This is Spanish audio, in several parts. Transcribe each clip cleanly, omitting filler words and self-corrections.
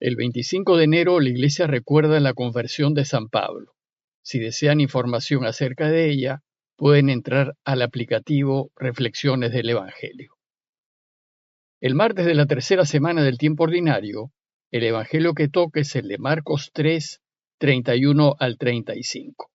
El 25 de enero la Iglesia recuerda la conversión de San Pablo. Si desean información acerca de ella, pueden entrar al aplicativo Reflexiones del Evangelio. El martes de la tercera semana del tiempo ordinario, el Evangelio que toca es el de Marcos 3, 31 al 35.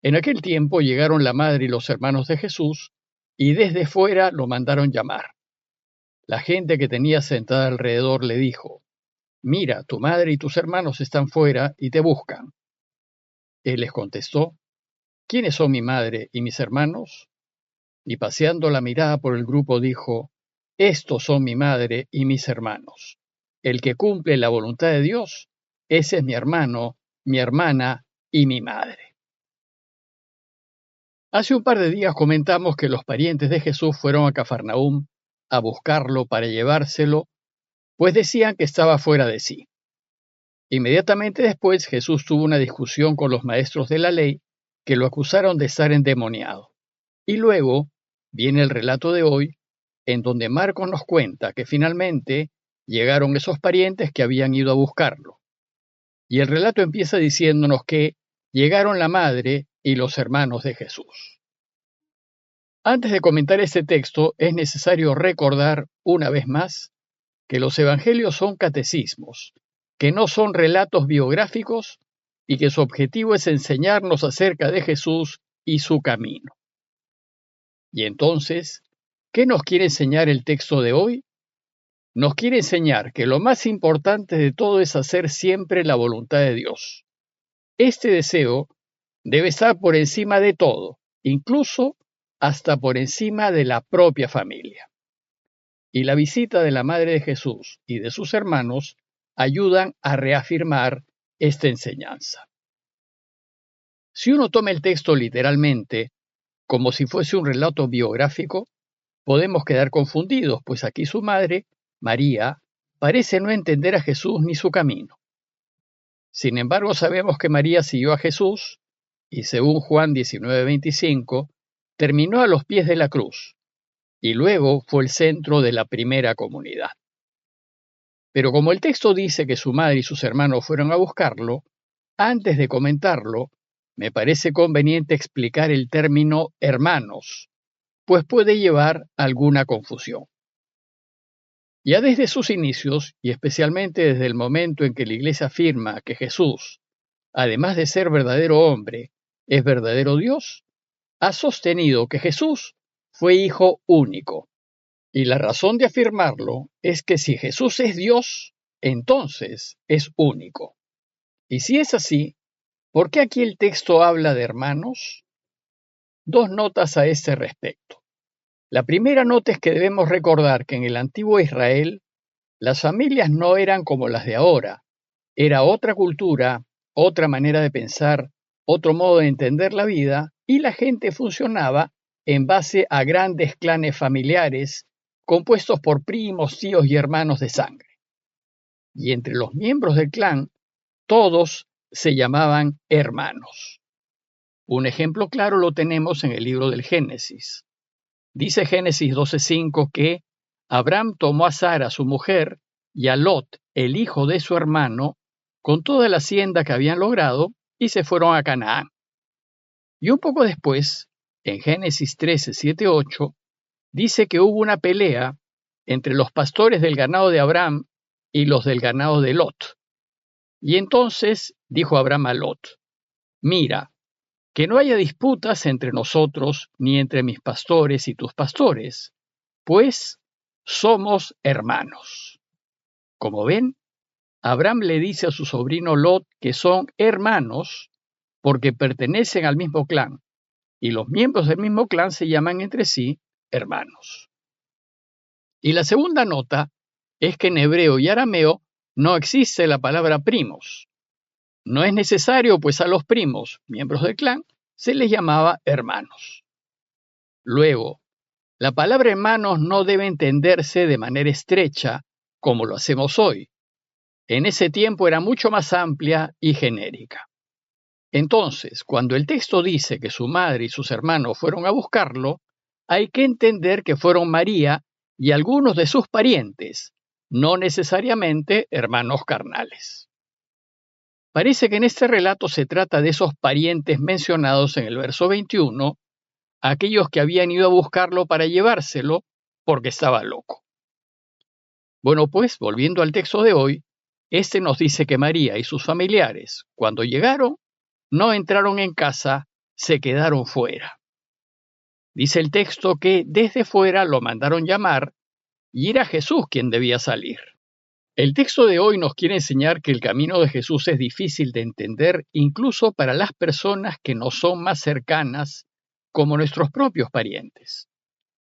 En aquel tiempo llegaron la madre y los hermanos de Jesús, y desde fuera lo mandaron llamar. La gente que tenía sentada alrededor le dijo: «Mira, tu madre y tus hermanos están fuera y te buscan». Él les contestó: «¿Quiénes son mi madre y mis hermanos?». Y paseando la mirada por el grupo dijo: «Estos son mi madre y mis hermanos. El que cumple la voluntad de Dios, ese es mi hermano, mi hermana y mi madre». Hace un par de días comentamos que los parientes de Jesús fueron a Cafarnaúm a buscarlo para llevárselo, pues decían que estaba fuera de sí. Inmediatamente después, Jesús tuvo una discusión con los maestros de la ley que lo acusaron de estar endemoniado. Y luego viene el relato de hoy, en donde Marcos nos cuenta que finalmente llegaron esos parientes que habían ido a buscarlo. Y el relato empieza diciéndonos que llegaron la madre y los hermanos de Jesús. Antes de comentar este texto, es necesario recordar una vez más que los evangelios son catecismos, que no son relatos biográficos y que su objetivo es enseñarnos acerca de Jesús y su camino. Y entonces, ¿qué nos quiere enseñar el texto de hoy? Nos quiere enseñar que lo más importante de todo es hacer siempre la voluntad de Dios. Este deseo debe estar por encima de todo, incluso hasta por encima de la propia familia. Y la visita de la Madre de Jesús y de sus hermanos ayudan a reafirmar esta enseñanza. Si uno toma el texto literalmente, como si fuese un relato biográfico, podemos quedar confundidos, pues aquí su madre, María, parece no entender a Jesús ni su camino. Sin embargo, sabemos que María siguió a Jesús y, según Juan 19:25, terminó a los pies de la cruz y luego fue el centro de la primera comunidad. Pero como el texto dice que su madre y sus hermanos fueron a buscarlo, antes de comentarlo, me parece conveniente explicar el término hermanos, pues puede llevar a alguna confusión. Ya desde sus inicios, y especialmente desde el momento en que la Iglesia afirma que Jesús, además de ser verdadero hombre, es verdadero Dios, ha sostenido que Jesús fue hijo único. Y la razón de afirmarlo es que si Jesús es Dios, entonces es único. Y si es así, ¿por qué aquí el texto habla de hermanos? Dos notas a este respecto. La primera nota es que debemos recordar que en el antiguo Israel las familias no eran como las de ahora. Era otra cultura, otra manera de pensar, otro modo de entender la vida, y la gente funcionaba en base a grandes clanes familiares compuestos por primos, tíos y hermanos de sangre. Y entre los miembros del clan, todos se llamaban hermanos. Un ejemplo claro lo tenemos en el libro del Génesis. Dice Génesis 12:5 que Abraham tomó a Sara, su mujer, y a Lot, el hijo de su hermano, con toda la hacienda que habían logrado, y se fueron a Canaán. Y un poco después, en Génesis 13:7-8, dice que hubo una pelea entre los pastores del ganado de Abraham y los del ganado de Lot. Y entonces dijo Abraham a Lot: «Mira, que no haya disputas entre nosotros ni entre mis pastores y tus pastores, pues somos hermanos». Como ven, Abraham le dice a su sobrino Lot que son hermanos porque pertenecen al mismo clan, y los miembros del mismo clan se llaman entre sí hermanos. Y la segunda nota es que en hebreo y arameo no existe la palabra primos. No es necesario, pues a los primos, miembros del clan, se les llamaba hermanos. Luego, la palabra hermanos no debe entenderse de manera estrecha como lo hacemos hoy. En ese tiempo era mucho más amplia y genérica. Entonces, cuando el texto dice que su madre y sus hermanos fueron a buscarlo, hay que entender que fueron María y algunos de sus parientes, no necesariamente hermanos carnales. Parece que en este relato se trata de esos parientes mencionados en el verso 21, aquellos que habían ido a buscarlo para llevárselo porque estaba loco. Bueno, pues, volviendo al texto de hoy, este nos dice que María y sus familiares, cuando llegaron, no entraron en casa, se quedaron fuera. Dice el texto que desde fuera lo mandaron llamar y era Jesús quien debía salir. El texto de hoy nos quiere enseñar que el camino de Jesús es difícil de entender incluso para las personas que nos son más cercanas, como nuestros propios parientes.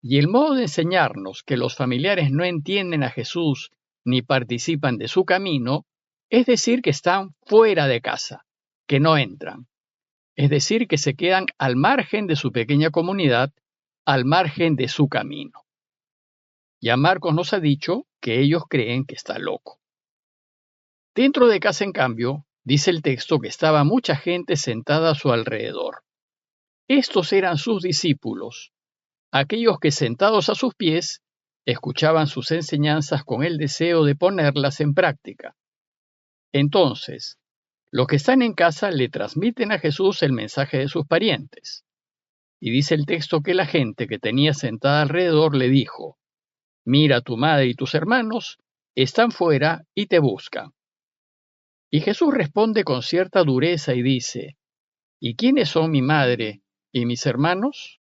Y el modo de enseñarnos que los familiares no entienden a Jesús ni participan de su camino, es decir, que están fuera de casa, que no entran. Es decir, que se quedan al margen de su pequeña comunidad, al margen de su camino. Ya Marcos nos ha dicho que ellos creen que está loco. Dentro de casa, en cambio, dice el texto que estaba mucha gente sentada a su alrededor. Estos eran sus discípulos, aquellos que sentados a sus pies escuchaban sus enseñanzas con el deseo de ponerlas en práctica. Entonces, los que están en casa le transmiten a Jesús el mensaje de sus parientes. Y dice el texto que la gente que tenía sentada alrededor le dijo: «Mira, tu madre y tus hermanos están fuera y te buscan». Y Jesús responde con cierta dureza y dice: «¿Y quiénes son mi madre y mis hermanos?».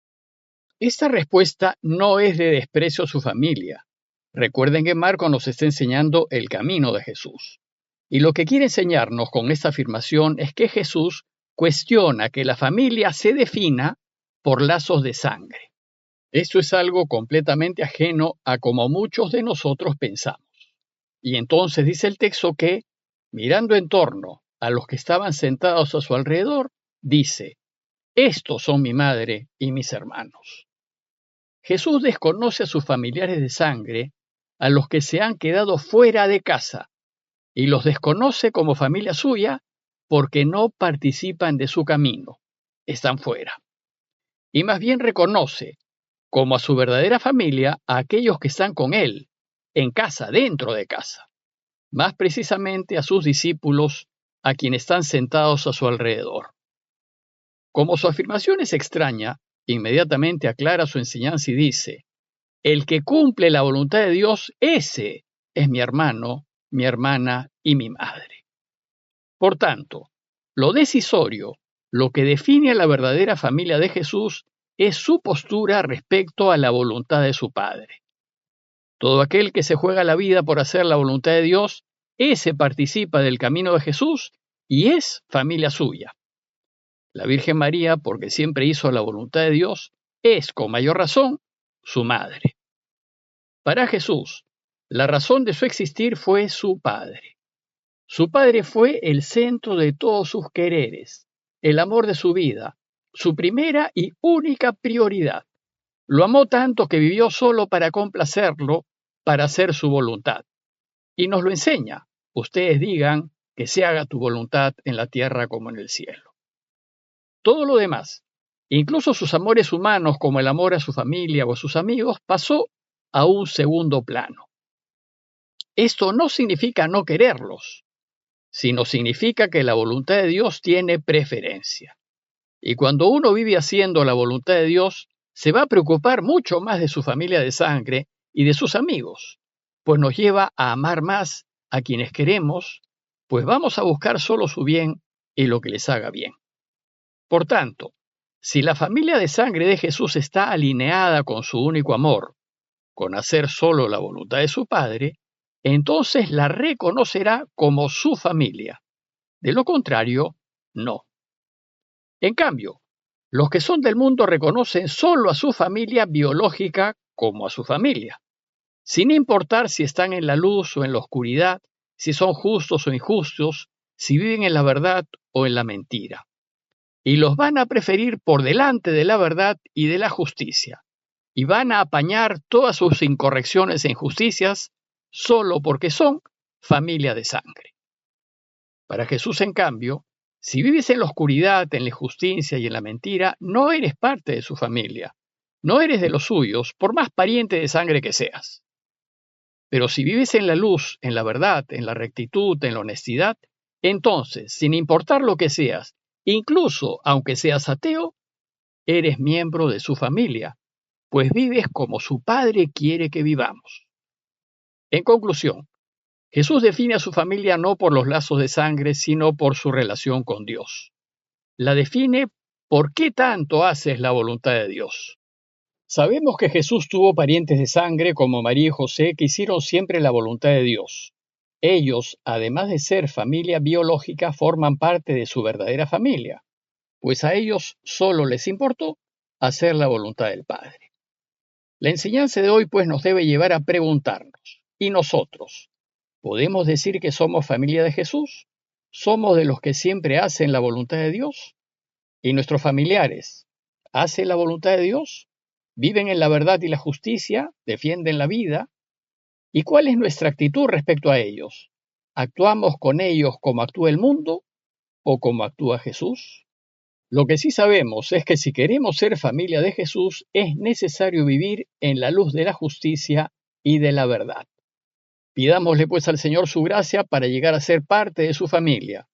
Esta respuesta no es de desprecio a su familia. Recuerden que Marcos nos está enseñando el camino de Jesús. Y lo que quiere enseñarnos con esta afirmación es que Jesús cuestiona que la familia se defina por lazos de sangre. Esto es algo completamente ajeno a como muchos de nosotros pensamos. Y entonces dice el texto que, mirando en torno a los que estaban sentados a su alrededor, dice: «Estos son mi madre y mis hermanos». Jesús desconoce a sus familiares de sangre, a los que se han quedado fuera de casa, y los desconoce como familia suya porque no participan de su camino, están fuera. Y más bien reconoce como a su verdadera familia a aquellos que están con él, en casa, dentro de casa, más precisamente a sus discípulos, a quienes están sentados a su alrededor. Como su afirmación es extraña, inmediatamente aclara su enseñanza y dice: «El que cumple la voluntad de Dios, ese es mi hermano, mi hermana y mi madre». Por tanto, lo decisorio, lo que define a la verdadera familia de Jesús, es su postura respecto a la voluntad de su Padre. Todo aquel que se juega la vida por hacer la voluntad de Dios, ese participa del camino de Jesús y es familia suya. La Virgen María, porque siempre hizo la voluntad de Dios, es, con mayor razón, su madre. Para Jesús, la razón de su existir fue su Padre. Su Padre fue el centro de todos sus quereres, el amor de su vida, su primera y única prioridad. Lo amó tanto que vivió solo para complacerlo, para hacer su voluntad. Y nos lo enseña: «Ustedes digan que se haga tu voluntad en la tierra como en el cielo». Todo lo demás, incluso sus amores humanos como el amor a su familia o a sus amigos, pasó a un segundo plano. Esto no significa no quererlos, sino significa que la voluntad de Dios tiene preferencia. Y cuando uno vive haciendo la voluntad de Dios, se va a preocupar mucho más de su familia de sangre y de sus amigos, pues nos lleva a amar más a quienes queremos, pues vamos a buscar solo su bien y lo que les haga bien. Por tanto, si la familia de sangre de Jesús está alineada con su único amor, con hacer solo la voluntad de su Padre, entonces la reconocerá como su familia. De lo contrario, no. En cambio, los que son del mundo reconocen solo a su familia biológica como a su familia, sin importar si están en la luz o en la oscuridad, si son justos o injustos, si viven en la verdad o en la mentira. Y los van a preferir por delante de la verdad y de la justicia, y van a apañar todas sus incorrecciones e injusticias solo porque son familia de sangre. Para Jesús, en cambio, si vives en la oscuridad, en la injusticia y en la mentira, no eres parte de su familia, no eres de los suyos, por más pariente de sangre que seas. Pero si vives en la luz, en la verdad, en la rectitud, en la honestidad, entonces, sin importar lo que seas, incluso aunque seas ateo, eres miembro de su familia, pues vives como su Padre quiere que vivamos. En conclusión, Jesús define a su familia no por los lazos de sangre, sino por su relación con Dios. La define por qué tanto haces la voluntad de Dios. Sabemos que Jesús tuvo parientes de sangre como María y José que hicieron siempre la voluntad de Dios. Ellos, además de ser familia biológica, forman parte de su verdadera familia, pues a ellos solo les importó hacer la voluntad del Padre. La enseñanza de hoy pues nos debe llevar a preguntarnos, ¿y nosotros? ¿Podemos decir que somos familia de Jesús? ¿Somos de los que siempre hacen la voluntad de Dios? ¿Y nuestros familiares hacen la voluntad de Dios? ¿Viven en la verdad y la justicia? ¿Defienden la vida? ¿Y cuál es nuestra actitud respecto a ellos? ¿Actuamos con ellos como actúa el mundo o como actúa Jesús? Lo que sí sabemos es que si queremos ser familia de Jesús, es necesario vivir en la luz de la justicia y de la verdad. Pidámosle pues al Señor su gracia para llegar a ser parte de su familia,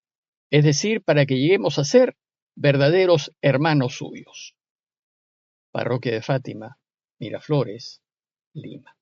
es decir, para que lleguemos a ser verdaderos hermanos suyos. Parroquia de Fátima, Miraflores, Lima.